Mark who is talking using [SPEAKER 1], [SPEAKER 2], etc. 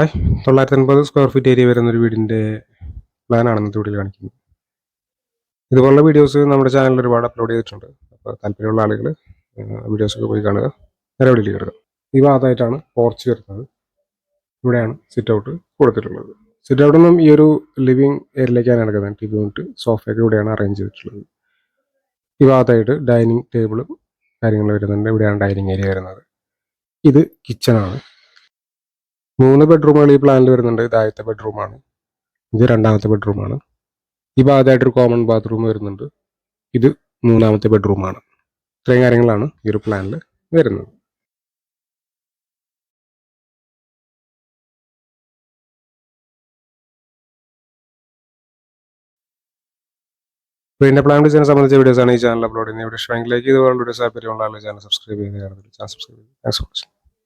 [SPEAKER 1] Hi 980 square feet area വരുന്ന ഒരു വീടിൻ്റെ പ്ലാനാണ് ഇന്നത്തെ വീഡിയോയിൽ കാണിക്കുന്നത്. ഇതുപോലുള്ള വീഡിയോസ് നമ്മുടെ ചാനലിൽ ഒരുപാട് അപ്ലോഡ് ചെയ്തിട്ടുണ്ട്. അപ്പോൾ താല്പര്യമുള്ള ആളുകൾ വീഡിയോസൊക്കെ പോയി കാണുക. നേരെ വീട്ടിലേക്ക് കിടക്കുക. ഈ ഭാഗത്തായിട്ടാണ് പോർച്ച് വരുന്നത്. ഇവിടെയാണ് സിറ്റ് ഔട്ട് കൊടുത്തിട്ടുള്ളത്. സിറ്റ് ഔട്ടിൽ നിന്നും ഈ ഒരു ലിവിങ് ഏരിയയിലേക്കാണ് കിടക്കുന്നത്. ടി വി യൂണിറ്റ് സോഫയൊക്കെ ഇവിടെയാണ് അറേഞ്ച് ചെയ്തിട്ടുള്ളത്. ഈ ഭാഗത്തായിട്ട് ഡൈനിങ് ടേബിളും കാര്യങ്ങൾ വരുന്നുണ്ട്. ഇവിടെയാണ് ഡൈനിങ് ഏരിയ വരുന്നത്. ഇത് കിച്ചണാണ്. 3 ബെഡ്റൂമുകൾ ഈ പ്ലാനിൽ വരുന്നുണ്ട്. ഇത് ആദ്യത്തെ ബെഡ്റൂമാണ്. ഇത് രണ്ടാമത്തെ ബെഡ്റൂമാണ്. ഈ ഭാഗത്തായിട്ടൊരു കോമൺ ബാത്റൂം വരുന്നുണ്ട്. ഇത് 3ാമത്തെ ബെഡ്റൂമാണ്. ഇത്രയും കാര്യങ്ങളാണ് ഈ ഒരു പ്ലാനിൽ വരുന്നത്. വീടിൻ്റെ പ്ലാൻ ഡിസൈനെ സംബന്ധിച്ച വീഡിയോസാണ് ഈ ചാനൽ അപ്ലോഡ് ചെയ്യുന്നത്. ഇവിടെ ഇഷ്ടമെങ്കിലേക്ക് ഇതുപോലുള്ള വീഡിയോസ് താല്പര്യമുള്ള ആളുകൾ ചാനൽ സബ്സ്ക്രൈബ് ചെയ്യുക. ചാനൽ സബ്സ്ക്രൈബ് ചെയ്യുക. Thanks for watching.